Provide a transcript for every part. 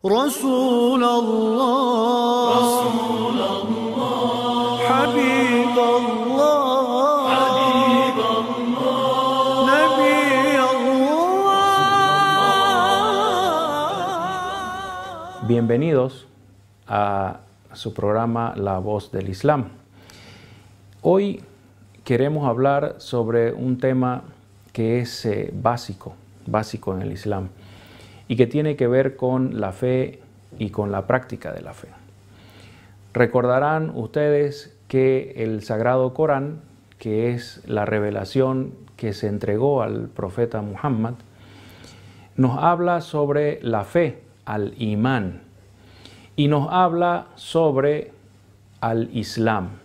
رسول الله حبيب الله نبي الله. Bienvenidos a su programa La Voz del Islam. Hoy queremos hablar sobre un tema que es básico en el Islam y que tiene que ver con la fe y con la práctica de la fe. Recordarán ustedes que el Sagrado Corán, que es la revelación que se entregó al profeta Muhammad, nos habla sobre la fe, al imán, y nos habla sobre al Islam.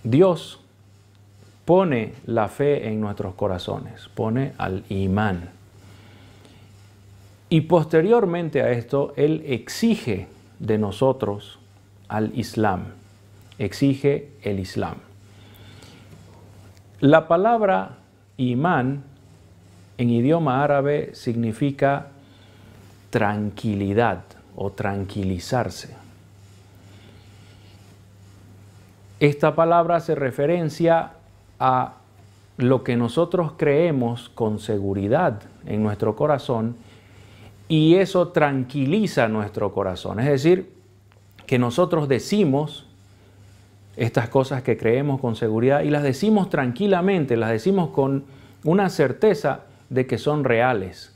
Dios pone la fe en nuestros corazones, pone al imán. Y posteriormente a esto, Él exige de nosotros al Islam, exige el Islam. La palabra imán en idioma árabe significa tranquilidad o tranquilizarse. Esta palabra hace referencia a lo que nosotros creemos con seguridad en nuestro corazón y eso tranquiliza nuestro corazón. Es decir, que nosotros decimos estas cosas que creemos con seguridad y las decimos tranquilamente, las decimos con una certeza de que son reales.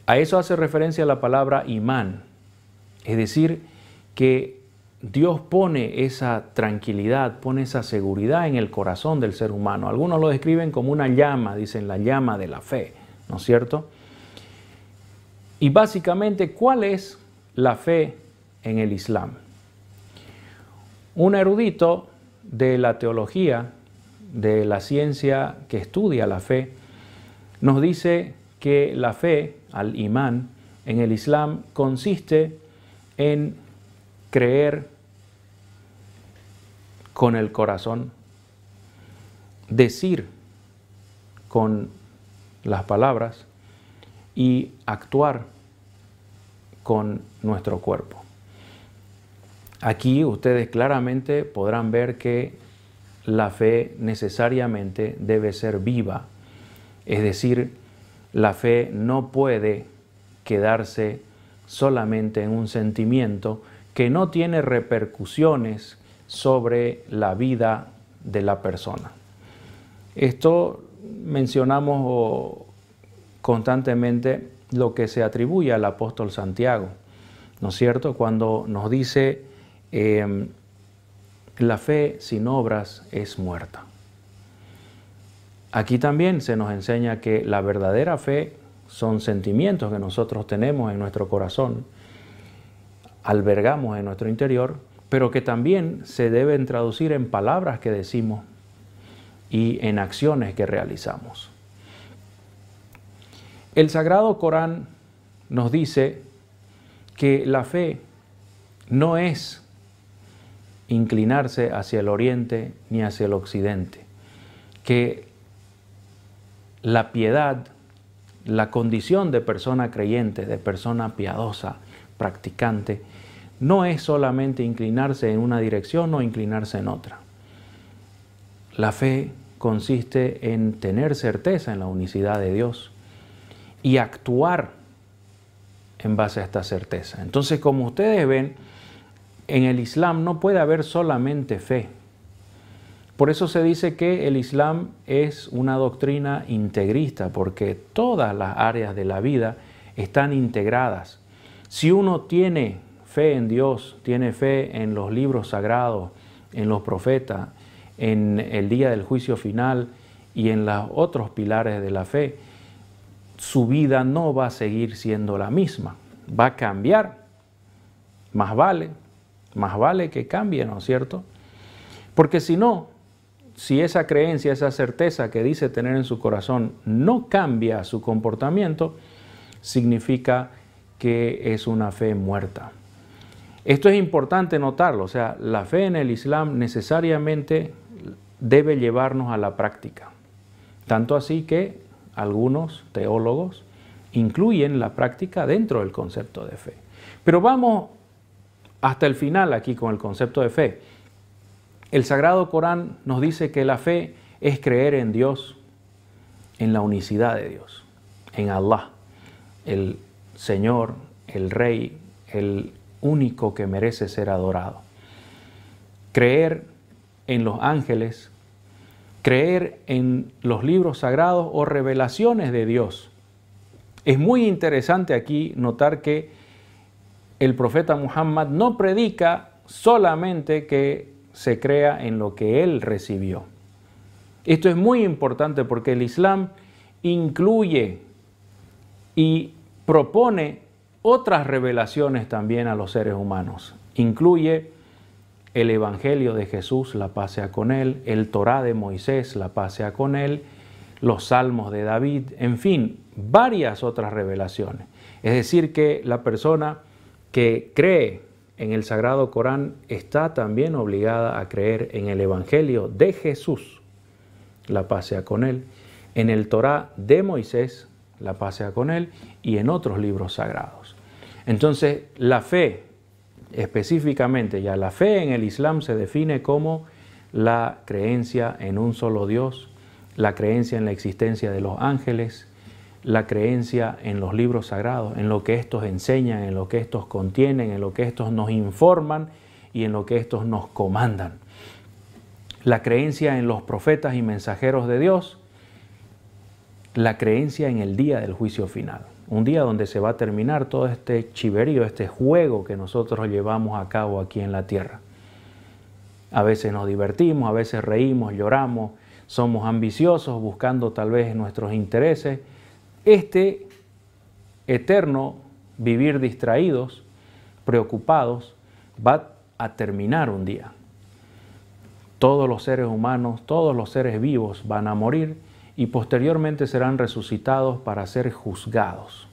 A eso hace referencia la palabra imán, es decir, que Dios pone esa tranquilidad, pone esa seguridad en el corazón del ser humano. Algunos lo describen como una llama, dicen la llama de la fe, ¿no es cierto? Y básicamente, ¿cuál es la fe en el Islam? Un erudito de la teología, de la ciencia que estudia la fe, nos dice que la fe, al imán, en el Islam consiste en creer con el corazón, decir con las palabras y actuar con nuestro cuerpo. Aquí ustedes claramente podrán ver que la fe necesariamente debe ser viva, es decir, la fe no puede quedarse solamente en un sentimiento que no tiene repercusiones sobre la vida de la persona. Esto mencionamos constantemente lo que se atribuye al apóstol Santiago, ¿no es cierto? Cuando nos dice la fe sin obras es muerta. Aquí también se nos enseña que la verdadera fe son sentimientos que nosotros tenemos en nuestro corazón, albergamos en nuestro interior, pero que también se deben traducir en palabras que decimos y en acciones que realizamos. El Sagrado Corán nos dice que la fe no es inclinarse hacia el oriente ni hacia el occidente, que la piedad, la condición de persona creyente, de persona piadosa, practicante, no es solamente inclinarse en una dirección o inclinarse en otra. La fe consiste en tener certeza en la unicidad de Dios y actuar en base a esta certeza. Entonces, como ustedes ven, en el Islam no puede haber solamente fe. Por eso se dice que el Islam es una doctrina integrista, porque todas las áreas de la vida están integradas. Si uno tiene fe en Dios, tiene fe en los libros sagrados, en los profetas, en el día del juicio final y en los otros pilares de la fe, su vida no va a seguir siendo la misma, va a cambiar. Más vale que cambie, ¿no es cierto? Porque si no, si esa creencia, esa certeza que dice tener en su corazón no cambia su comportamiento, significa que es una fe muerta. Esto es importante notarlo, o sea, la fe en el Islam necesariamente debe llevarnos a la práctica. Tanto así que algunos teólogos incluyen la práctica dentro del concepto de fe. Pero vamos hasta el final aquí con el concepto de fe. El Sagrado Corán nos dice que la fe es creer en Dios, en la unicidad de Dios, en Allah, el Señor, el Rey, el único que merece ser adorado. Creer en los ángeles, creer en los libros sagrados o revelaciones de Dios. Es muy interesante aquí notar que el profeta Muhammad no predica solamente que se crea en lo que él recibió. Esto es muy importante porque el Islam incluye y propone otras revelaciones también a los seres humanos. Incluye el Evangelio de Jesús, la paz sea con él, el Torá de Moisés, la paz sea con él, los Salmos de David, en fin, varias otras revelaciones. Es decir, que la persona que cree en el Sagrado Corán está también obligada a creer en el Evangelio de Jesús, la paz sea con él, en el Torá de Moisés, la paz sea con él, y en otros libros sagrados. Entonces, la fe, específicamente ya la fe en el Islam se define como la creencia en un solo Dios, la creencia en la existencia de los ángeles, la creencia en los libros sagrados, en lo que estos enseñan, en lo que estos contienen, en lo que estos nos informan y en lo que estos nos comandan. La creencia en los profetas y mensajeros de Dios, la creencia en el día del juicio final. Un día donde se va a terminar todo este chiverío, este juego que nosotros llevamos a cabo aquí en la tierra. A veces nos divertimos, a veces reímos, lloramos, somos ambiciosos buscando tal vez nuestros intereses. Este eterno vivir distraídos, preocupados, va a terminar un día. Todos los seres humanos, todos los seres vivos van a morir y posteriormente serán resucitados para ser juzgados.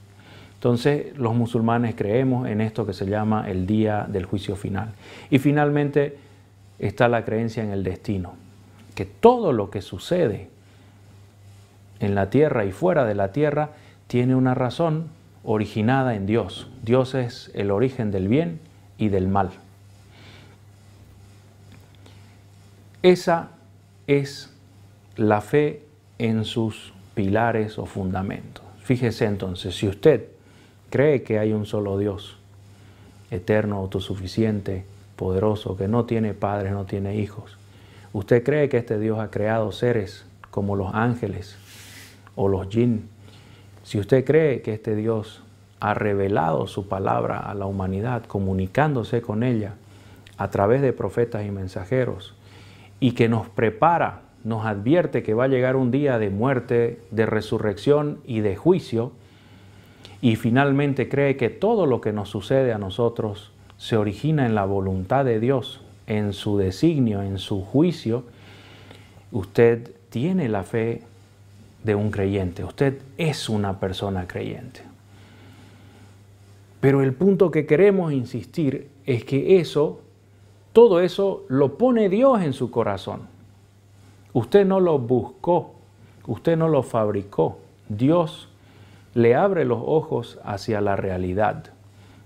Entonces, los musulmanes creemos en esto que se llama el día del juicio final. Y finalmente está la creencia en el destino, que todo lo que sucede en la tierra y fuera de la tierra tiene una razón originada en Dios. Dios es el origen del bien y del mal. Esa es la fe en sus pilares o fundamentos. Fíjese entonces, si usted cree que hay un solo Dios, eterno, autosuficiente, poderoso, que no tiene padres, no tiene hijos, usted cree que este Dios ha creado seres como los ángeles o los jinn, si usted cree que este Dios ha revelado su palabra a la humanidad, comunicándose con ella a través de profetas y mensajeros, y que nos prepara, nos advierte que va a llegar un día de muerte, de resurrección y de juicio, y finalmente cree que todo lo que nos sucede a nosotros se origina en la voluntad de Dios, en su designio, en su juicio, usted tiene la fe de un creyente, usted es una persona creyente. Pero el punto que queremos insistir es que todo eso lo pone Dios en su corazón. Usted no lo buscó, usted no lo fabricó. Dios le abre los ojos hacia la realidad.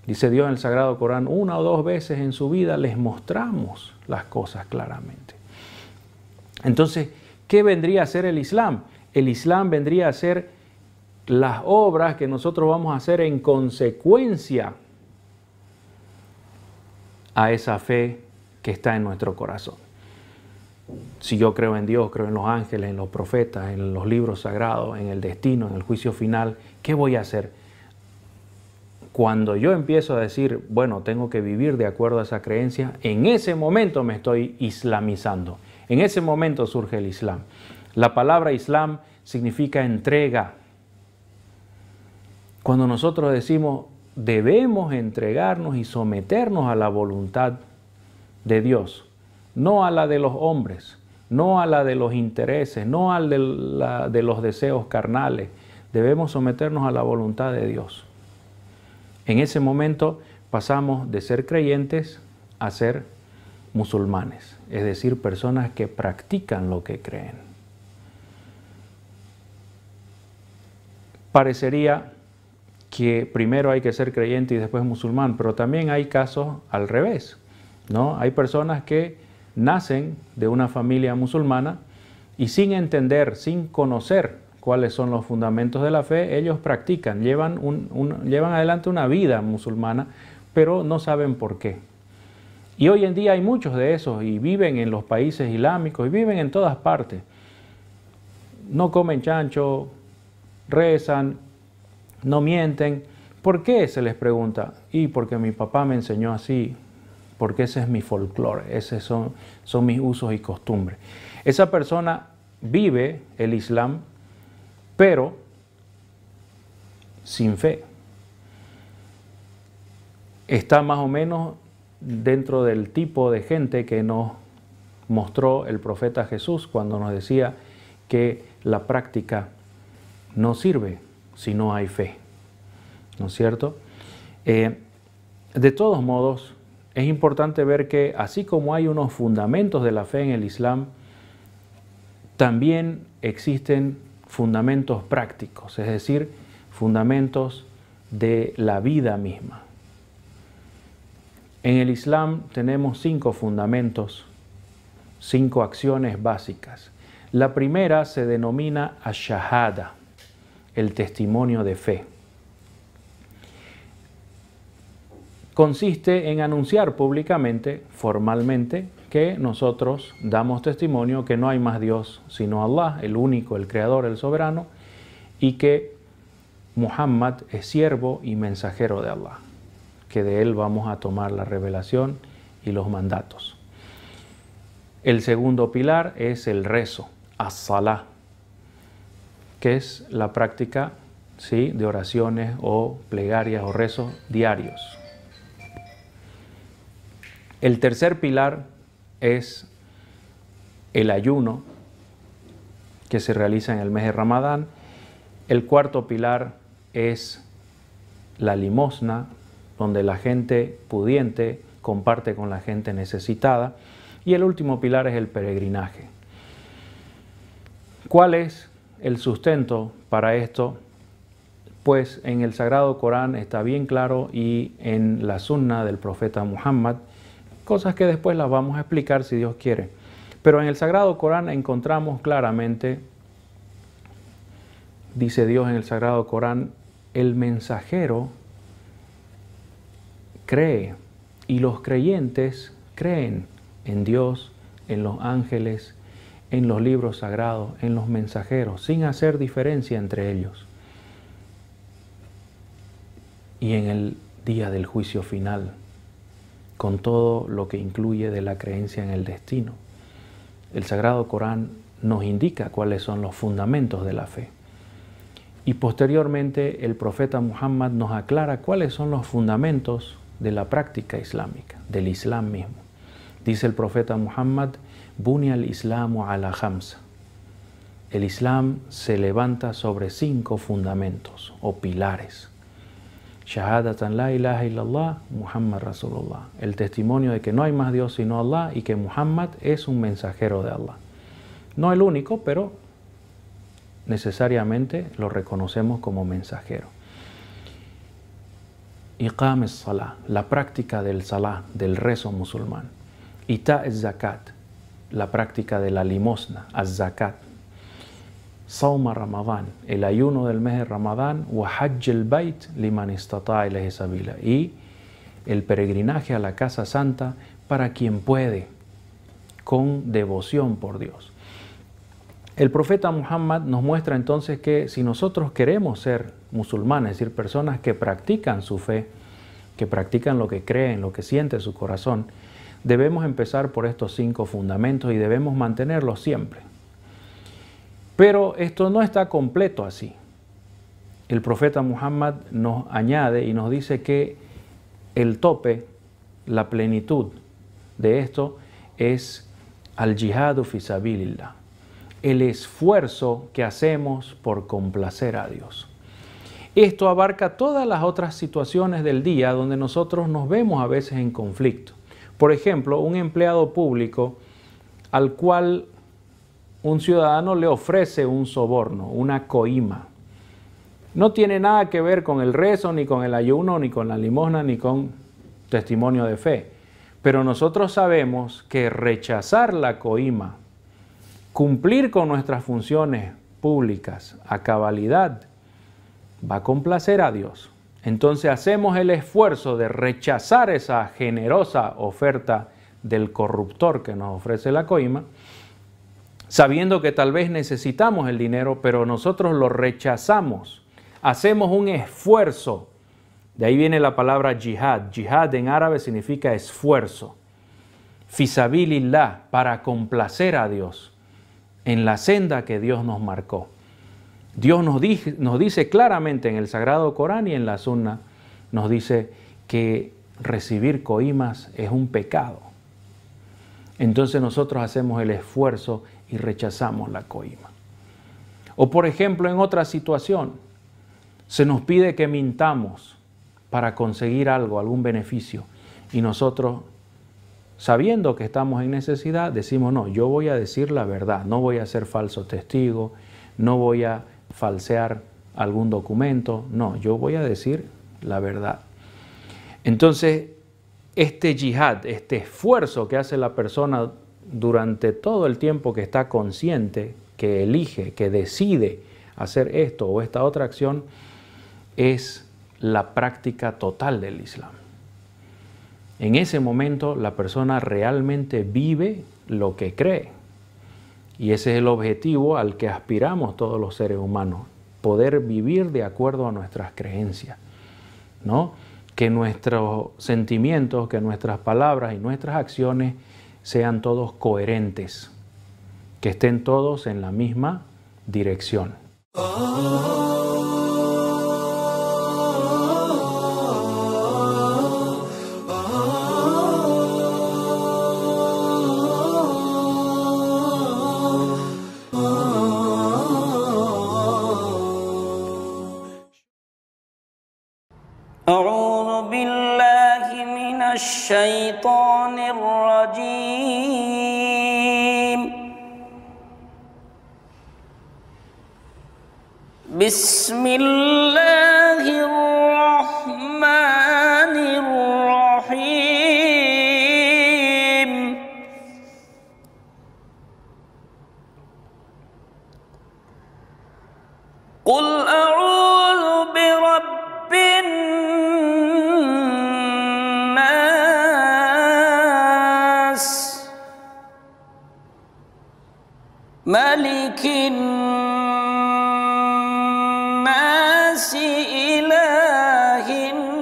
Dice Dios en el Sagrado Corán, 1 o 2 veces en su vida les mostramos las cosas claramente. Entonces, ¿qué vendría a ser el Islam? El Islam vendría a ser las obras que nosotros vamos a hacer en consecuencia a esa fe que está en nuestro corazón. Si yo creo en Dios, creo en los ángeles, en los profetas, en los libros sagrados, en el destino, en el juicio final, ¿qué voy a hacer? Cuando yo empiezo a decir, bueno, tengo que vivir de acuerdo a esa creencia, en ese momento me estoy islamizando. En ese momento surge el Islam. La palabra Islam significa entrega. Cuando nosotros decimos, debemos entregarnos y someternos a la voluntad de Dios, no a la de los hombres, no a la de los intereses, no al de los deseos carnales. Debemos someternos a la voluntad de Dios. En ese momento pasamos de ser creyentes a ser musulmanes, es decir, personas que practican lo que creen. Parecería que primero hay que ser creyente y después musulmán, pero también hay casos al revés, ¿no? Hay personas que nacen de una familia musulmana y sin entender, sin conocer cuáles son los fundamentos de la fe, ellos practican, llevan adelante una vida musulmana, pero no saben por qué. Y hoy en día hay muchos de esos y viven en los países islámicos y viven en todas partes. No comen chancho, rezan, no mienten. ¿Por qué? Se les pregunta. Y porque mi papá me enseñó así, porque ese es mi folclore, esos son mis usos y costumbres. Esa persona vive el Islam, pero sin fe. Está más o menos dentro del tipo de gente que nos mostró el profeta Jesús cuando nos decía que la práctica no sirve si no hay fe, ¿no es cierto? De todos modos, es importante ver que así como hay unos fundamentos de la fe en el Islam, también existen fundamentos prácticos, es decir, fundamentos de la vida misma. En el Islam tenemos 5 fundamentos, 5 acciones básicas. La primera se denomina ash-shahada, el testimonio de fe. Consiste en anunciar públicamente, formalmente, que nosotros damos testimonio que no hay más Dios sino Allah, el único, el creador, el soberano, y que Muhammad es siervo y mensajero de Allah, que de él vamos a tomar la revelación y los mandatos. El segundo pilar es el rezo, as-salah, que es la práctica, ¿sí?, de oraciones o plegarias o rezos diarios. El tercer pilar es el ayuno, que se realiza en el mes de Ramadán. El cuarto pilar es la limosna, donde la gente pudiente comparte con la gente necesitada. Y el último pilar es el peregrinaje. ¿Cuál es el sustento para esto? Pues en el Sagrado Corán está bien claro y en la Sunna del profeta Muhammad, cosas que después las vamos a explicar si Dios quiere. Pero en el Sagrado Corán encontramos claramente, dice Dios en el Sagrado Corán, el mensajero cree y los creyentes creen en Dios, en los ángeles, en los libros sagrados, en los mensajeros, sin hacer diferencia entre ellos. Y en el día del juicio final, con todo lo que incluye de la creencia en el destino. El Sagrado Corán nos indica cuáles son los fundamentos de la fe. Y posteriormente el profeta Muhammad nos aclara cuáles son los fundamentos de la práctica islámica, del Islam mismo. Dice el profeta Muhammad, Bunia al-Islamu ala khamsa. El Islam se levanta sobre 5 fundamentos o pilares. Shahadatan la ilaha illallah, Muhammad Rasulullah. El testimonio de que no hay más Dios sino Allah y que Muhammad es un mensajero de Allah. No el único, pero necesariamente lo reconocemos como mensajero. Iqam as-salah, la práctica del salah, del rezo musulmán. Ita az-zakat, la práctica de la limosna, az-zakat. Sawma Ramadán, el ayuno del mes de Ramadán, wa hajj al-bayt liman istata'a ilayhi sabila, y el peregrinaje a la casa santa para quien puede, con devoción por Dios. El profeta Muhammad nos muestra entonces que si nosotros queremos ser musulmanes, es decir, personas que practican su fe, que practican lo que creen, lo que siente su corazón, debemos empezar por estos 5 fundamentos y debemos mantenerlos siempre. Pero esto no está completo así. El profeta Muhammad nos añade y nos dice que el tope, la plenitud de esto es al jihadu fi sabilillah, el esfuerzo que hacemos por complacer a Dios. Esto abarca todas las otras situaciones del día donde nosotros nos vemos a veces en conflicto. Por ejemplo, un empleado público al cual un ciudadano le ofrece un soborno, una coima. No tiene nada que ver con el rezo, ni con el ayuno, ni con la limosna, ni con testimonio de fe. Pero nosotros sabemos que rechazar la coima, cumplir con nuestras funciones públicas a cabalidad, va a complacer a Dios. Entonces hacemos el esfuerzo de rechazar esa generosa oferta del corruptor que nos ofrece la coima, sabiendo que tal vez necesitamos el dinero, pero nosotros lo rechazamos. Hacemos un esfuerzo. De ahí viene la palabra jihad. Jihad en árabe significa esfuerzo. Fisabilillah, para complacer a Dios en la senda que Dios nos marcó. Dios nos dice claramente en el Sagrado Corán y en la Sunna, nos dice que recibir coimas es un pecado. Entonces nosotros hacemos el esfuerzo y rechazamos la coima. O por ejemplo, en otra situación, se nos pide que mintamos para conseguir algo, algún beneficio, y nosotros, sabiendo que estamos en necesidad, decimos, no, yo voy a decir la verdad, no voy a ser falso testigo, no voy a falsear algún documento, no, yo voy a decir la verdad. Entonces, este yihad, este esfuerzo que hace la persona durante todo el tiempo que está consciente, que elige, que decide hacer esto o esta otra acción, es la práctica total del Islam. En ese momento la persona realmente vive lo que cree. Y ese es el objetivo al que aspiramos todos los seres humanos, poder vivir de acuerdo a nuestras creencias, ¿no? Que nuestros sentimientos, que nuestras palabras y nuestras acciones sean todos coherentes, que estén todos en la misma dirección. أعوذ بالله من الشيطان الرجيم بسم الله الرحمن الرحيم قل أعوذ برب الناس ملك الناس إله الناس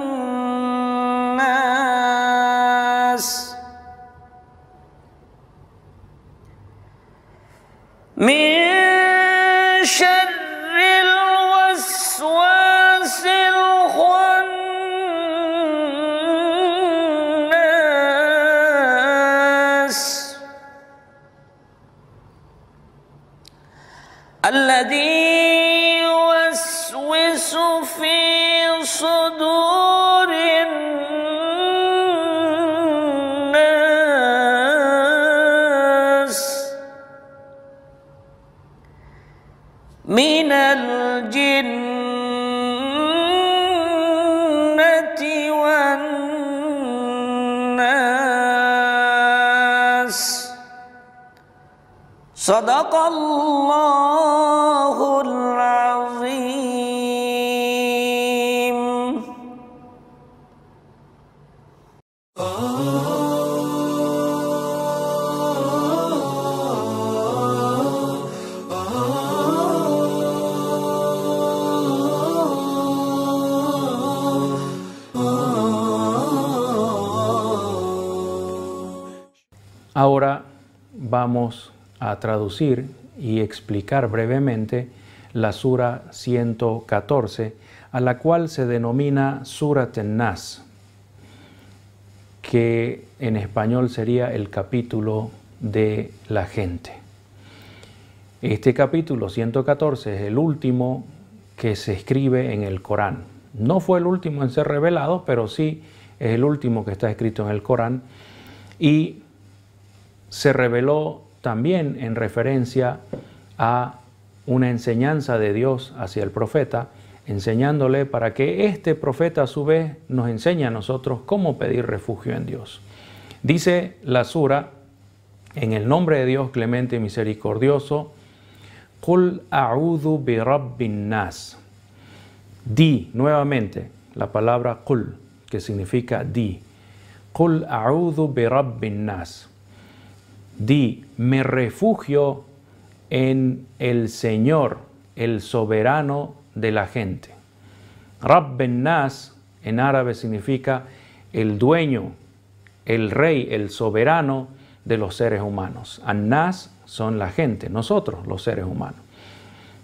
من شر الوسواس الخناس الذي يوسوس في صدور الناس من الجنة والناس صدق الله العظيم. Ahora vamos a traducir y explicar brevemente la Sura 114, a la cual se denomina Surat an-Nas, que en español sería el capítulo de la gente. Este capítulo 114 es el último que se escribe en el Corán. No fue el último en ser revelado, pero sí es el último que está escrito en el Corán. Y se reveló también en referencia a una enseñanza de Dios hacia el profeta, enseñándole para que este profeta a su vez nos enseñe a nosotros cómo pedir refugio en Dios. Dice la sura, en el nombre de Dios clemente y misericordioso, Qul a'udhu bi rabbin nas. Di, nuevamente, la palabra Qul, que significa di. Qul a'udhu bi rabbin nas. Di, me refugio en el Señor, el soberano de la gente. Rabbin nas en árabe significa el dueño, el rey, el soberano de los seres humanos. An-nas son la gente, nosotros los seres humanos.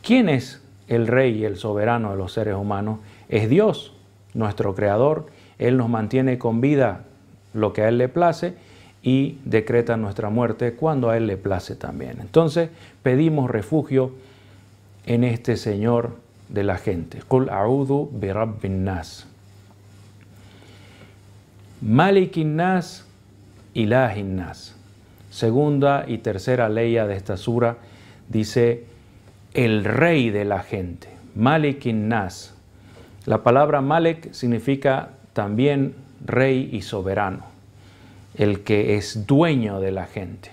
¿Quién es el rey y el soberano de los seres humanos? Es Dios, nuestro creador. Él nos mantiene con vida lo que a Él le place y decreta nuestra muerte cuando a Él le place también. Entonces pedimos refugio en este Señor de la gente. Qul a'udhu bi rabbin nas. Malikin nas, ilahin nas. Segunda y tercera ley de esta sura dice el rey de la gente. Malikin nas. La palabra Malik significa también rey y soberano, el que es dueño de la gente.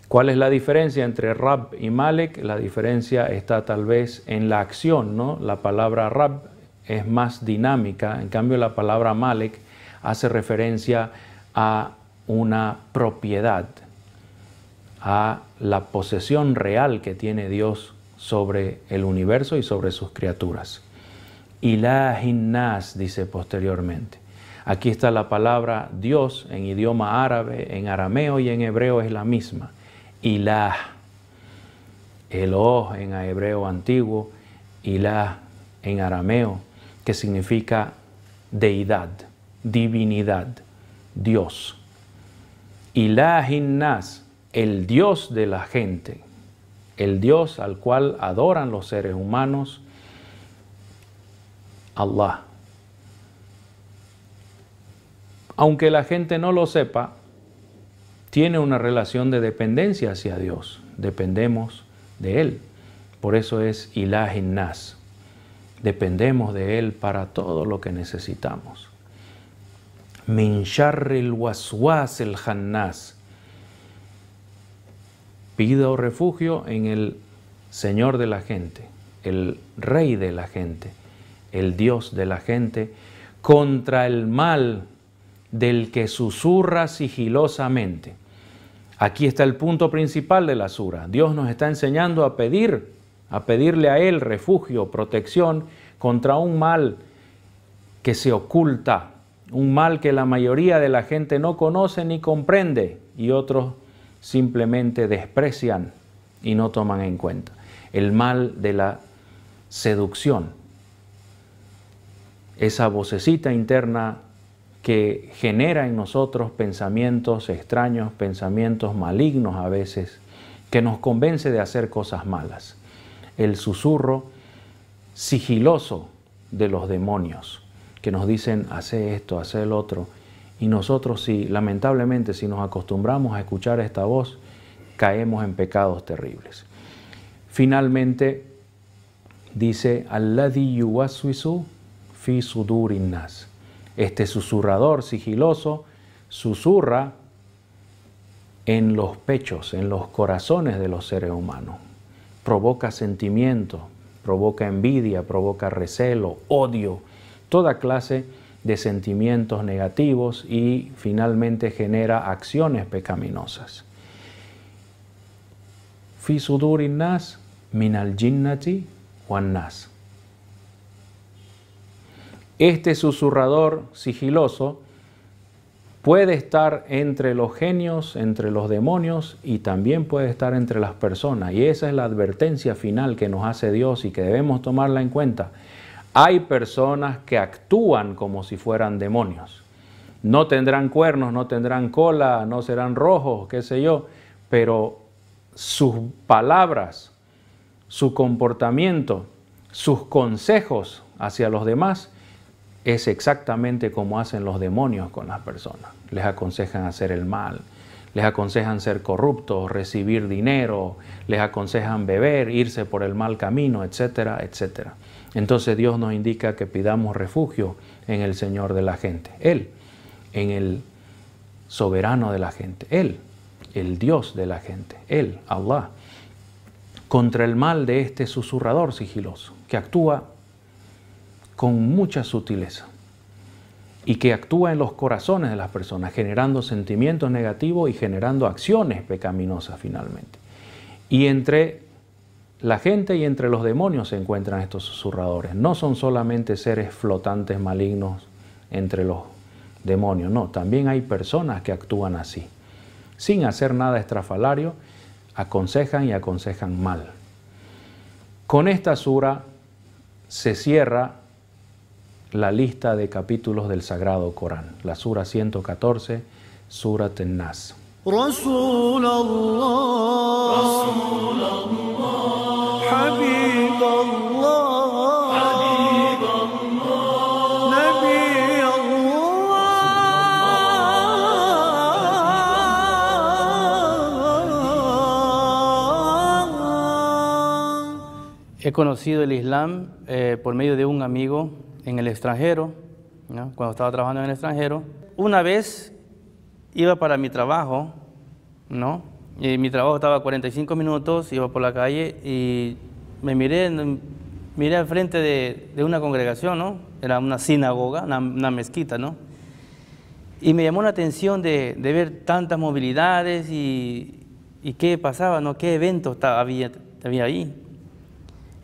¿Cuál es la diferencia entre Rab y Malik? La diferencia está tal vez en la acción, ¿no? La palabra Rab es más dinámica, en cambio la palabra Malik hace referencia a una propiedad, a la posesión real que tiene Dios sobre el universo y sobre sus criaturas. Ilahin nas, dice posteriormente. Aquí está la palabra Dios en idioma árabe, en arameo y en hebreo es la misma. Ilah, Eloh en hebreo antiguo, Ilah en arameo, que significa deidad, divinidad, Dios. Ilahin nas, el Dios de la gente, el Dios al cual adoran los seres humanos, Allah. Aunque la gente no lo sepa, tiene una relación de dependencia hacia Dios. Dependemos de Él. Por eso es Ilahin nas. Dependemos de Él para todo lo que necesitamos. Min sharril waswas el khannas. Pido refugio en el Señor de la gente, el Rey de la gente, el Dios de la gente, contra el mal del que susurra sigilosamente. Aquí está el punto principal de la sura. Dios nos está enseñando a pedirle a Él refugio, protección contra un mal que se oculta, un mal que la mayoría de la gente no conoce ni comprende y otros simplemente desprecian y no toman en cuenta. El mal de la seducción, esa vocecita interna que genera en nosotros pensamientos extraños, pensamientos malignos a veces, que nos convence de hacer cosas malas. El susurro sigiloso de los demonios, que nos dicen, hace esto, hace el otro. Y nosotros, lamentablemente, si nos acostumbramos a escuchar esta voz, caemos en pecados terribles. Finalmente, dice, Alladhi yuwaswisu fi sudurin nas. Este susurrador sigiloso susurra en los pechos, en los corazones de los seres humanos. Provoca sentimientos, provoca envidia, provoca recelo, odio, toda clase de sentimientos negativos y finalmente genera acciones pecaminosas. Fi sudurin nas minal jinnati wan nas. Este susurrador sigiloso puede estar entre los genios, entre los demonios y también puede estar entre las personas. Y esa es la advertencia final que nos hace Dios y que debemos tomarla en cuenta. Hay personas que actúan como si fueran demonios No tendrán cuernos, no tendrán cola, no serán rojos, qué sé yo, pero sus palabras, su comportamiento, sus consejos hacia los demás es exactamente como hacen los demonios con las personas. Les aconsejan hacer el mal, les aconsejan ser corruptos, recibir dinero, les aconsejan beber, irse por el mal camino, etcétera, etcétera. Entonces Dios nos indica que pidamos refugio en el Señor de la gente, Él, en el soberano de la gente, Él, el Dios de la gente, Él, Allah, contra el mal de este susurrador sigiloso, que actúa con mucha sutileza y que actúa en los corazones de las personas, generando sentimientos negativos y generando acciones pecaminosas finalmente. Y entre la gente y entre los demonios se encuentran estos susurradores. No son solamente seres flotantes malignos entre los demonios, no, también hay personas que actúan así. Sin hacer nada estrafalario, aconsejan y aconsejan mal. Con esta sura se cierra la lista de capítulos del Sagrado Corán, la sura 114, Surat An-Nas. رسول الله حبيب الله نبي الله. He conocido el Islam por medio de un amigo en el extranjero, ¿no? Cuando estaba trabajando en el extranjero. Una vez iba para mi trabajo, ¿no? Y mi trabajo estaba a 45 minutos, iba por la calle y me miré al frente de una congregación, ¿no? Era una sinagoga, una mezquita, ¿no? Y me llamó la atención de ver tantas movilidades y qué pasaba, ¿no? Qué eventos había ahí.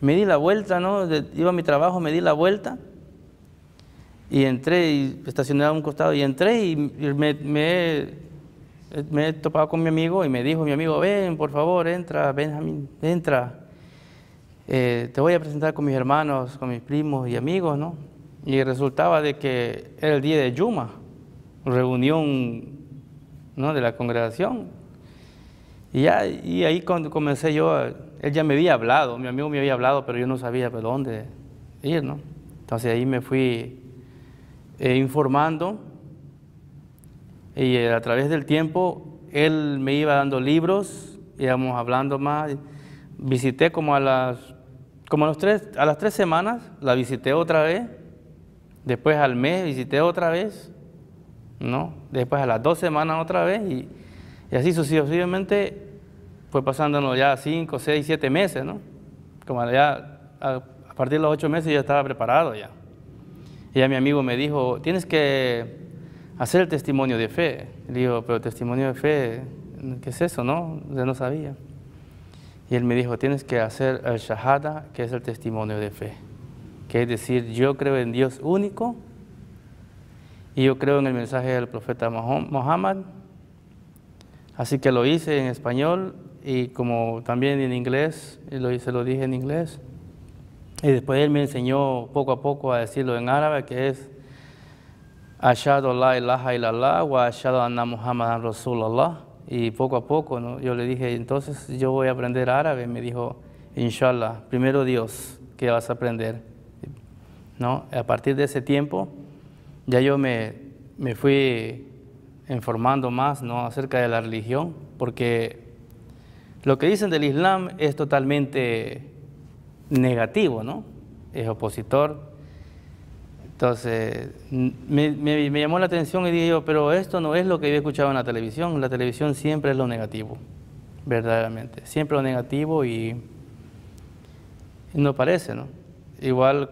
Me di la vuelta, ¿no? Iba a mi trabajo, me di la vuelta y entré y estacioné a un costado y entré y me he topado con mi amigo y me dijo mi amigo, ven, por favor, entra, Benjamín, entra. Te voy a presentar con mis hermanos, con mis primos y amigos, ¿no? Y resultaba de que era el día de Yuma, reunión, ¿no? De la congregación. Y ahí cuando comencé yo, él ya me había hablado, mi amigo me había hablado, pero yo no sabía por dónde ir, ¿no? Entonces ahí me fui informando y a través del tiempo él me iba dando libros, íbamos hablando más. Visité como a las 3 semanas, la visité otra vez, después al mes visité otra vez, ¿no? Después a las 2 semanas otra vez y así sucesivamente fue pasándonos ya 5, 6, 7 meses, ¿no? Como ya a partir de los 8 meses ya estaba preparado ya. Y ya mi amigo me dijo, tienes que hacer el testimonio de fe. Le digo, pero testimonio de fe, ¿qué es eso, no? Yo no sabía. Y él me dijo, tienes que hacer el shahada, que es el testimonio de fe. Que es decir, yo creo en Dios único y yo creo en el mensaje del profeta Muhammad. Así que lo hice en español y como también en inglés, se lo dije en inglés. Y después él me enseñó poco a poco a decirlo en árabe, que es Ashhadu la ilaha illallah wa ashhadu anna Muhammadan Rasulullah. Y poco a poco, ¿no? Yo le dije, entonces yo voy a aprender árabe. Me dijo, inshallah, primero Dios, que vas a aprender, ¿no? A partir de ese tiempo, ya yo me fui informando más, ¿no? Acerca de la religión, porque lo que dicen del Islam es totalmente negativo, ¿no? Es opositor. Entonces, me llamó la atención y dije yo, pero esto no es lo que yo he escuchado en la televisión. La televisión siempre es lo negativo, verdaderamente. Siempre lo negativo y no parece, ¿no? Igual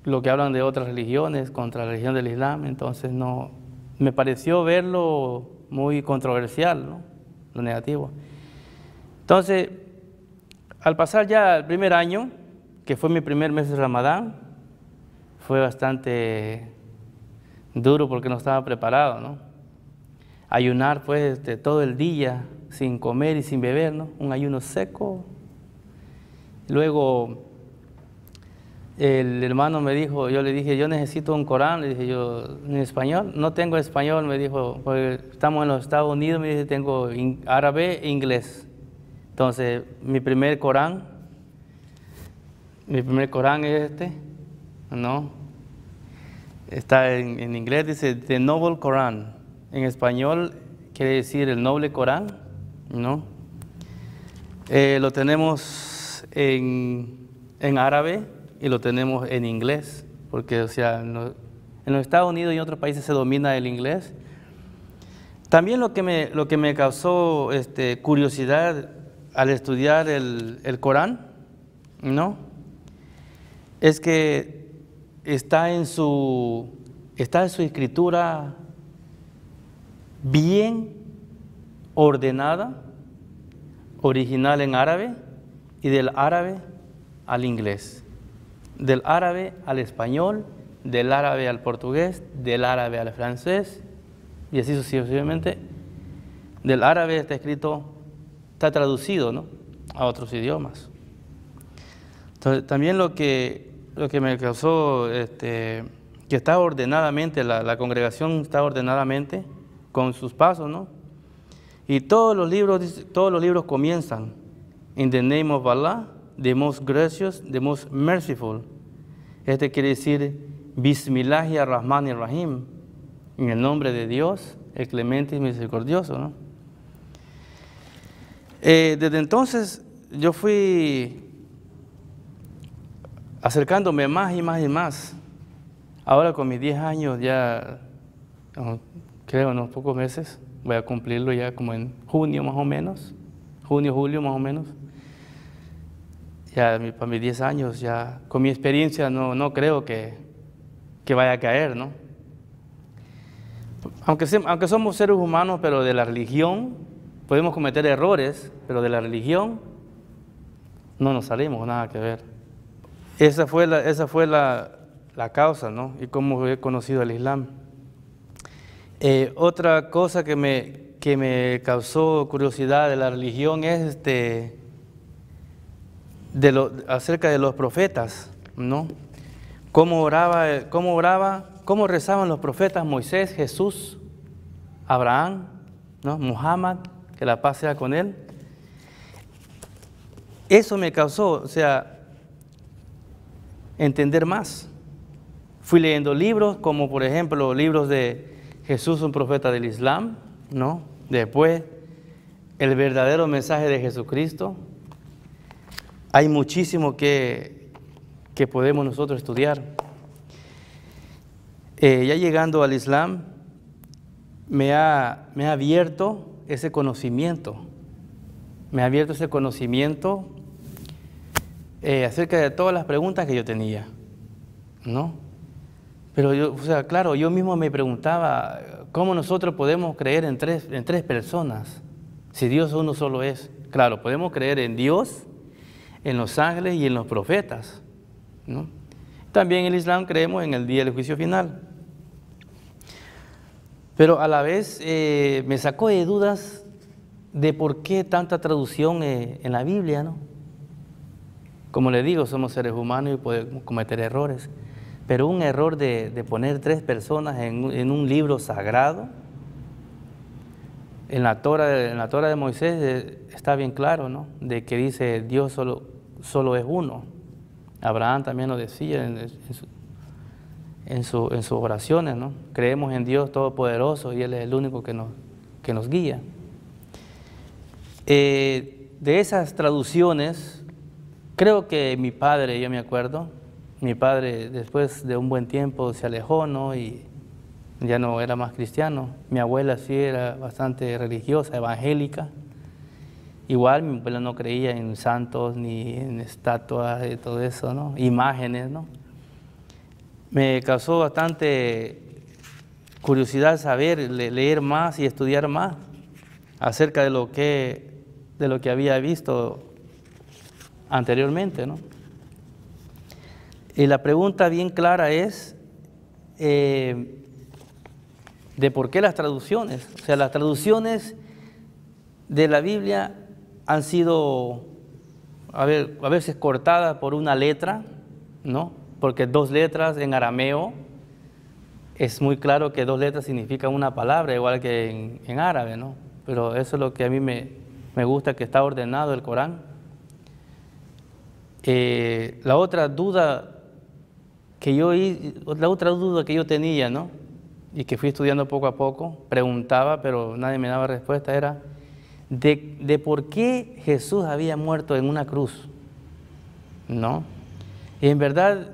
lo que hablan de otras religiones contra la religión del Islam, entonces no, me pareció verlo muy controversial, ¿no? Lo negativo. Entonces, al pasar ya el primer año, que fue mi primer mes de Ramadán, fue bastante duro porque no estaba preparado, ¿no? Ayunar pues todo el día sin comer y sin beber, ¿no? Un ayuno seco. Luego el hermano me dijo, yo le dije, yo necesito un Corán, le dije yo, ¿en español? No tengo español, me dijo, porque estamos en los Estados Unidos, me dice, tengo árabe e inglés. Entonces, mi primer Corán es este, ¿no? Está en inglés, dice The Noble Quran. En español quiere decir el noble Corán, ¿no? Lo tenemos en árabe y lo tenemos en inglés, porque o sea, en los Estados Unidos y en otros países se domina el inglés. También lo que me causó curiosidad al estudiar el Corán, ¿no? Es que está en su escritura bien ordenada, original en árabe y del árabe al inglés, del árabe al español, del árabe al portugués, del árabe al francés y así sucesivamente. Del árabe está traducido, ¿no?, a otros idiomas. Entonces, también lo que me causó, que está ordenadamente, la congregación está ordenadamente con sus pasos, ¿no? Y todos los libros comienzan in the name of Allah, the most gracious, the most merciful. Quiere decir Bismillahirrahmanirrahim, en el nombre de Dios, el clemente y misericordioso, ¿no? Desde entonces yo fui acercándome más y más y más. Ahora con mis 10 años ya, creo en unos pocos meses, voy a cumplirlo ya como en junio más o menos, junio, julio más o menos. Ya para mis 10 años, ya con mi experiencia no creo que vaya a caer, ¿no? Aunque somos seres humanos, pero de la religión podemos cometer errores, pero de la religión no nos salimos, nada que ver. Esa fue la causa, ¿no? Y cómo he conocido el Islam. Otra cosa que me causó curiosidad de la religión es acerca de los profetas, ¿no? Cómo rezaban los profetas Moisés, Jesús, Abraham, ¿no?, Muhammad, que la paz sea con él. Eso me causó, o sea, entender más. Fui leyendo libros, como por ejemplo libros de Jesús, un profeta del Islam, ¿no? Después, el verdadero mensaje de Jesucristo. Hay muchísimo que podemos nosotros estudiar. Ya llegando al Islam, me ha abierto ese conocimiento. Me ha abierto ese conocimiento acerca de todas las preguntas que yo tenía, ¿no? Pero yo, o sea, claro, yo mismo me preguntaba, ¿cómo nosotros podemos creer en tres personas si Dios uno solo es? Claro, podemos creer en Dios, en los ángeles y en los profetas, ¿no? También en el Islam creemos en el día del juicio final. Pero a la vez me sacó de dudas de por qué tanta traducción en la Biblia, ¿no? Como le digo, somos seres humanos y podemos cometer errores. Pero un error de poner 3 personas en un libro sagrado, en la Torah de Moisés está bien claro, ¿no?, de que dice Dios solo es uno. Abraham también lo decía en sus oraciones, ¿no? Creemos en Dios Todopoderoso y Él es el único que nos guía. De esas traducciones, creo que mi padre, yo me acuerdo, mi padre después de un buen tiempo se alejó, ¿no?, y ya no era más cristiano. Mi abuela sí era bastante religiosa, evangélica. Igual mi abuela no creía en santos ni en estatuas y todo eso, ¿no?, imágenes, ¿no? Me causó bastante curiosidad saber, leer más y estudiar más acerca de lo que había visto anteriormente, ¿no? Y la pregunta bien clara es de por qué las traducciones. O sea, las traducciones de la Biblia han sido a veces cortadas por una letra, ¿no?, porque 2 letras en arameo es muy claro que 2 letras significan una palabra, igual que en árabe, ¿no? Pero eso es lo que a mí me gusta, que está ordenado el Corán. La otra duda que yo tenía, ¿no? Y que fui estudiando poco a poco, preguntaba, pero nadie me daba respuesta, era de por qué Jesús había muerto en una cruz, ¿no? Y en verdad,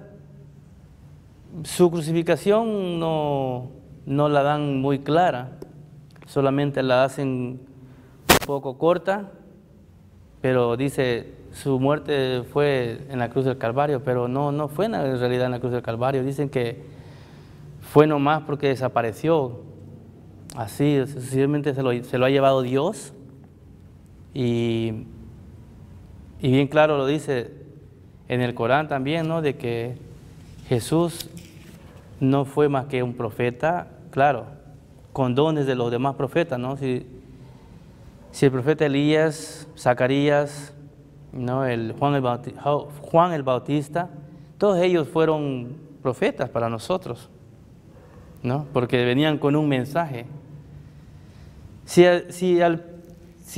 su crucificación no la dan muy clara, solamente la hacen un poco corta, pero dice su muerte fue en la cruz del Calvario, pero no fue en realidad en la cruz del Calvario. Dicen que fue nomás porque desapareció, así, sencillamente se lo ha llevado Dios, y bien claro lo dice en el Corán también, ¿no? De que Jesús no fue más que un profeta, claro, con dones de los demás profetas, ¿no? Si el profeta Elías, Zacarías, ¿no? Juan el Bautista, todos ellos fueron profetas para nosotros, ¿no? Porque venían con un mensaje. Si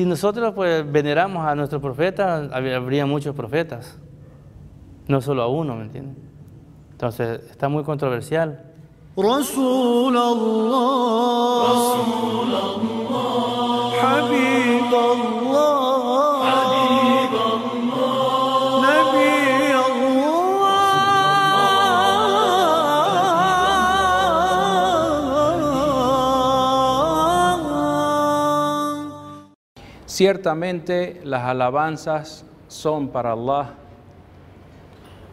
nosotros pues veneramos a nuestros profetas, habría muchos profetas, no solo a uno, ¿me entiendes? Entonces está muy controversial. رسول الله حبيب الله نبي الله. Ciertamente las alabanzas son para Allah.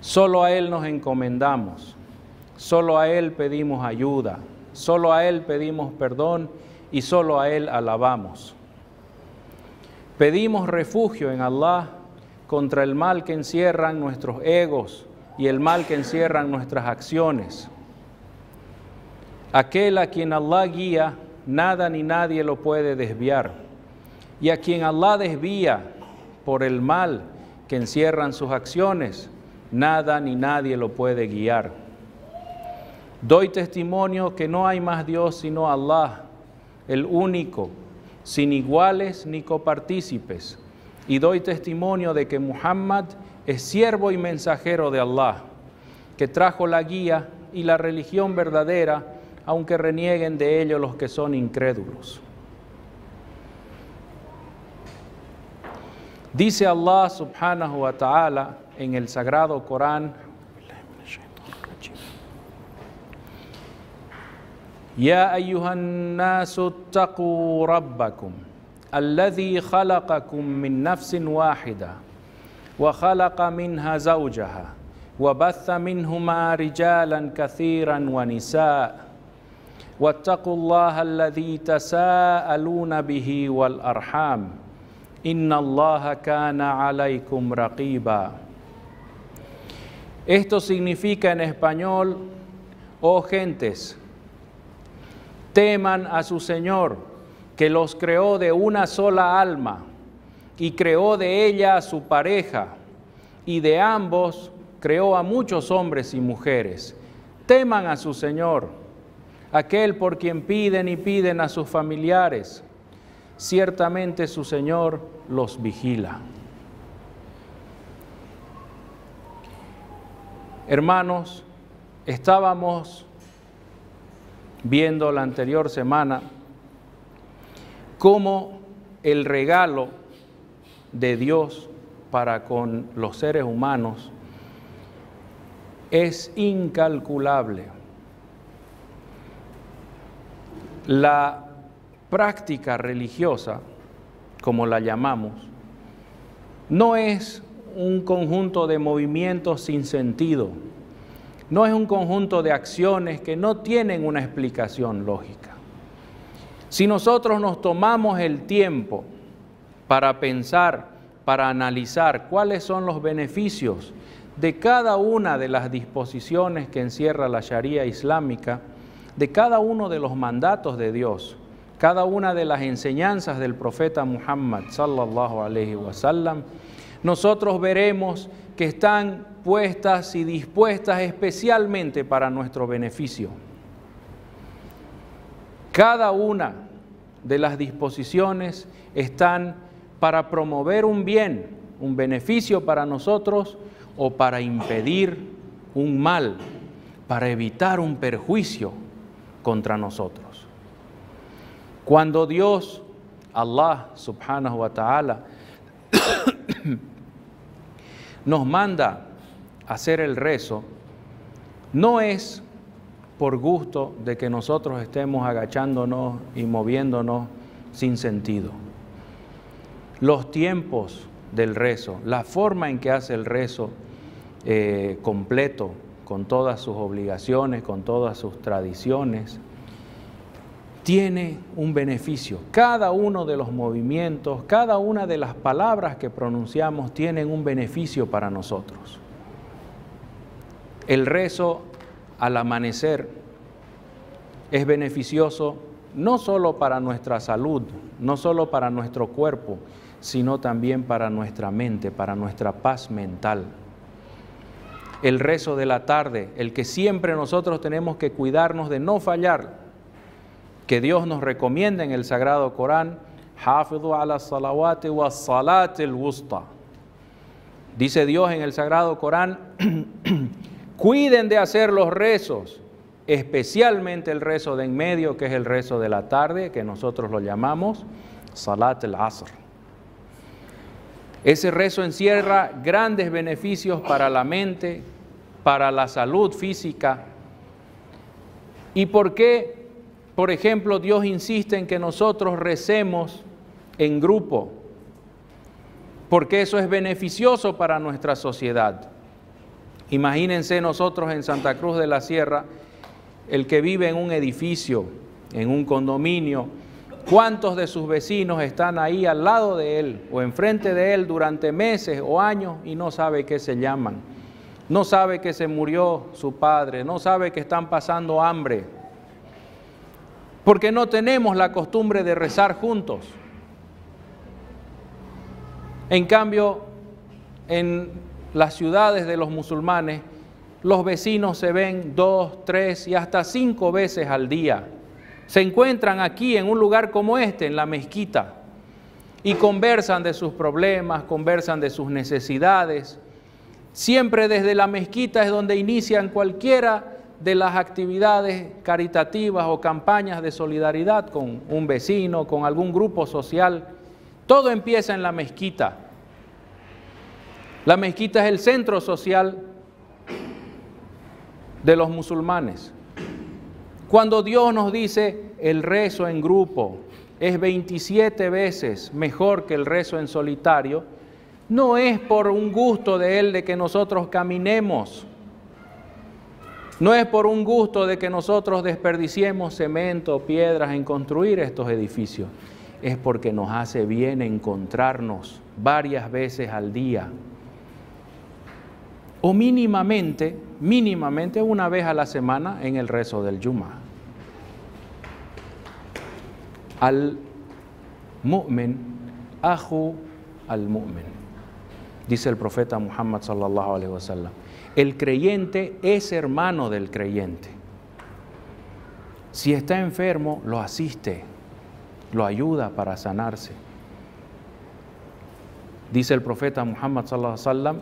Solo a Él nos encomendamos, solo a Él pedimos ayuda, solo a Él pedimos perdón y solo a Él alabamos. Pedimos refugio en Allah contra el mal que encierran nuestros egos y el mal que encierran nuestras acciones. Aquel a quien Allah guía, nada ni nadie lo puede desviar. Y a quien Allah desvía por el mal que encierran sus acciones, nada ni nadie lo puede guiar. Doy testimonio que no hay más Dios sino Allah, el único, sin iguales ni copartícipes. Y doy testimonio de que Muhammad es siervo y mensajero de Allah, que trajo la guía y la religión verdadera, aunque renieguen de ello los que son incrédulos. Dice Allah subhanahu wa ta'ala en el Sagrado Corán: Ya ayyuhan nasu ttaqu rabbakum alladhi khalaqakum min nafsin wahida wa khalaqa minha zawjaha wa batha minhuma rijalan kathiran wa nisaa wattaqullaha alladhi tasaaluna bihi wal arham inna Allaha kana alaykum raqiba. Esto significa en español: oh gentes, teman a su Señor, que los creó de una sola alma y creó de ella a su pareja, y de ambos creó a muchos hombres y mujeres. Teman a su Señor, aquel por quien piden y piden a sus familiares. Ciertamente su Señor los vigila. Hermanos, estábamos viendo la anterior semana cómo el regalo de Dios para con los seres humanos es incalculable. La práctica religiosa, como la llamamos, no es un conjunto de movimientos sin sentido, no es un conjunto de acciones que no tienen una explicación lógica. Si nosotros nos tomamos el tiempo para pensar, para analizar cuáles son los beneficios de cada una de las disposiciones que encierra la Sharia islámica, de cada uno de los mandatos de Dios, cada una de las enseñanzas del profeta Muhammad sallallahu alaihi wasallam, nosotros veremos que están puestas y dispuestas especialmente para nuestro beneficio. Cada una de las disposiciones están para promover un bien, un beneficio para nosotros o para impedir un mal, para evitar un perjuicio contra nosotros. Cuando Dios, Allah subhanahu wa ta'ala, nos manda hacer el rezo, no es por gusto de que nosotros estemos agachándonos y moviéndonos sin sentido. Los tiempos del rezo, la forma en que hace el rezo completo, con todas sus obligaciones, con todas sus tradiciones, tiene un beneficio. Cada uno de los movimientos, cada una de las palabras que pronunciamos tienen un beneficio para nosotros. El rezo al amanecer es beneficioso no solo para nuestra salud, no solo para nuestro cuerpo, sino también para nuestra mente, para nuestra paz mental. El rezo de la tarde, el que siempre nosotros tenemos que cuidarnos de no fallar, que Dios nos recomienda en el Sagrado Corán, Hafidhu ala salawati wa salati al-wusta. Dice Dios en el Sagrado Corán, cuiden de hacer los rezos, especialmente el rezo de en medio, que es el rezo de la tarde, que nosotros lo llamamos Salat al-Asr. Ese rezo encierra grandes beneficios para la mente, para la salud física. ¿Y por qué, por ejemplo, Dios insiste en que nosotros recemos en grupo? Porque eso es beneficioso para nuestra sociedad. Imagínense nosotros en Santa Cruz de la Sierra, el que vive en un edificio, en un condominio, ¿cuántos de sus vecinos están ahí al lado de él o enfrente de él durante meses o años y no sabe qué se llaman? No sabe que se murió su padre, no sabe que están pasando hambre, porque no tenemos la costumbre de rezar juntos. En cambio, en las ciudades de los musulmanes, los vecinos se ven 2, 3 y hasta 5 veces al día. Se encuentran aquí en un lugar como este, en la mezquita, y conversan de sus problemas, conversan de sus necesidades. Siempre desde la mezquita es donde inician cualquiera de las actividades caritativas o campañas de solidaridad con un vecino, con algún grupo social. Todo empieza en la mezquita. La mezquita es el centro social de los musulmanes. Cuando Dios nos dice el rezo en grupo es 27 veces mejor que el rezo en solitario, no es por un gusto de Él de que nosotros caminemos, no es por un gusto de que nosotros desperdiciemos cemento, piedras en construir estos edificios, es porque nos hace bien encontrarnos varias veces al día, o mínimamente una vez a la semana en el rezo del Yuma. Al mu'min, ahu al mu'min, dice el profeta Muhammad sallallahu alaihi wasallam. El creyente es hermano del creyente. Si está enfermo, lo asiste, lo ayuda para sanarse. Dice el profeta Muhammad sallallahu alaihi wasallam,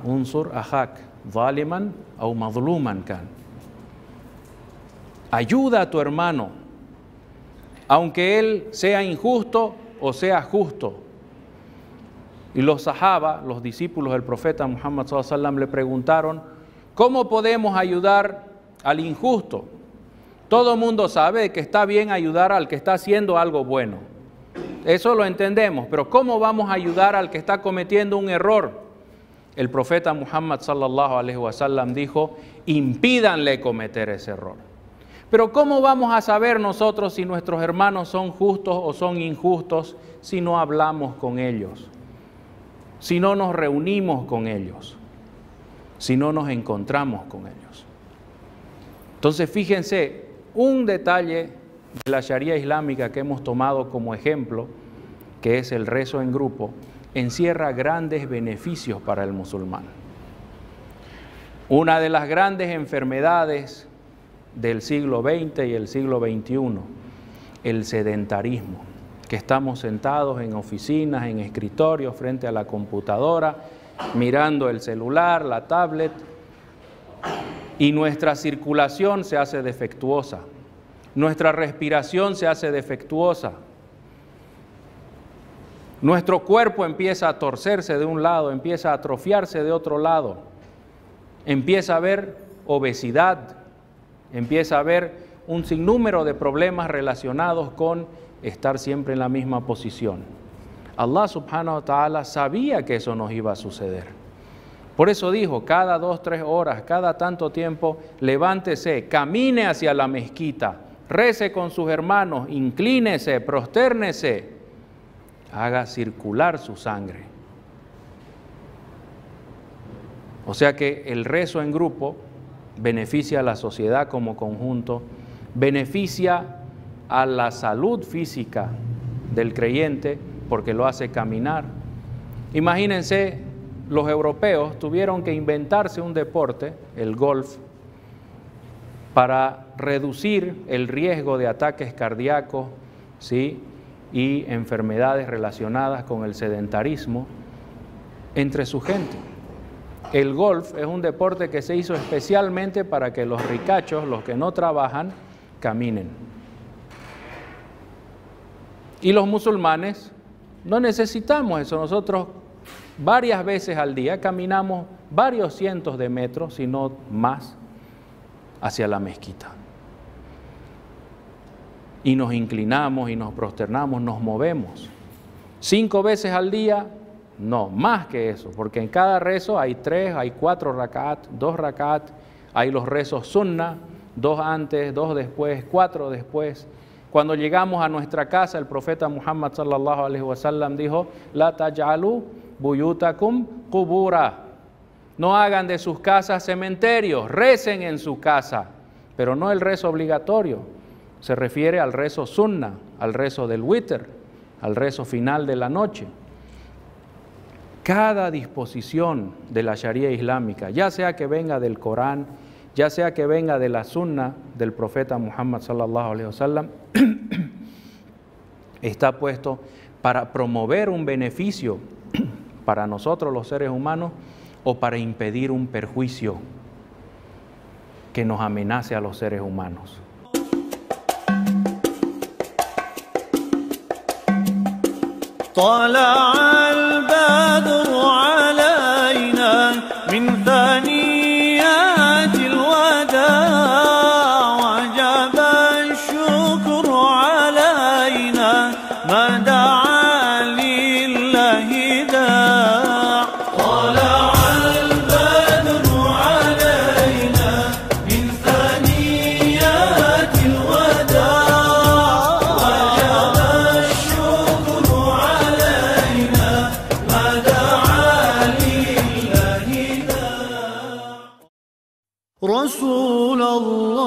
unsur ahak zaliman aw madluman kan. Ayuda a tu hermano, aunque él sea injusto o sea justo. Y los sahaba, los discípulos del profeta Muhammad sallallahu alaihi wasallam, le preguntaron, ¿cómo podemos ayudar al injusto? Todo el mundo sabe que está bien ayudar al que está haciendo algo bueno. Eso lo entendemos, pero ¿cómo vamos a ayudar al que está cometiendo un error? El profeta Muhammad sallallahu alaihi wasallam dijo, impídanle cometer ese error. Pero ¿cómo vamos a saber nosotros si nuestros hermanos son justos o son injustos si no hablamos con ellos? Si no nos reunimos con ellos, si no nos encontramos con ellos. Entonces fíjense, un detalle de la Sharia islámica que hemos tomado como ejemplo, que es el rezo en grupo, encierra grandes beneficios para el musulmán. Una de las grandes enfermedades del siglo XX y el siglo XXI, el sedentarismo, que estamos sentados en oficinas, en escritorios, frente a la computadora, mirando el celular, la tablet, y nuestra circulación se hace defectuosa, nuestra respiración se hace defectuosa, nuestro cuerpo empieza a torcerse de un lado, empieza a atrofiarse de otro lado, empieza a haber obesidad, empieza a haber un sinnúmero de problemas relacionados con estar siempre en la misma posición. Allah subhanahu wa ta'ala sabía que eso nos iba a suceder. Por eso dijo, cada 2, 3 horas, cada tanto tiempo, levántese, camine hacia la mezquita, rece con sus hermanos, inclínese, prostérnese, haga circular su sangre. O sea que el rezo en grupo beneficia a la sociedad como conjunto, beneficia a la salud física del creyente porque lo hace caminar. Imagínense, los europeos tuvieron que inventarse un deporte, el golf, para reducir el riesgo de ataques cardíacos, ¿sí?, y enfermedades relacionadas con el sedentarismo entre su gente. El golf es un deporte que se hizo especialmente para que los ricachos, los que no trabajan, caminen. Y los musulmanes no necesitamos eso. Nosotros varias veces al día caminamos varios cientos de metros, si no más, hacia la mezquita. Y nos inclinamos y nos prosternamos, nos movemos. 5 veces al día, no, más que eso, porque en cada rezo hay 3, hay 4 rakat, 2 rakat, hay los rezos sunnah, 2 antes, 2 después, 4 después. Cuando llegamos a nuestra casa, el profeta Muhammad sallallahu alaihi wasallam dijo, la taj'alu buyutakum qubura. No hagan de sus casas cementerios, recen en su casa, pero no el rezo obligatorio. Se refiere al rezo sunnah, al rezo del witr, al rezo final de la noche. Cada disposición de la Sharia islámica, ya sea que venga del Corán, ya sea que venga de la sunnah del profeta Muhammad sallallahu alaihi wasallam, está puesto para promover un beneficio para nosotros los seres humanos o para impedir un perjuicio que nos amenace a los seres humanos. طلع البدر علينا من ثنيات الوداع وجب الشكر علينا ما دعا لله داع طلع البدر علينا من ثنيات الوداع وجب الشكر علينا ما دعا لله داع رسول الله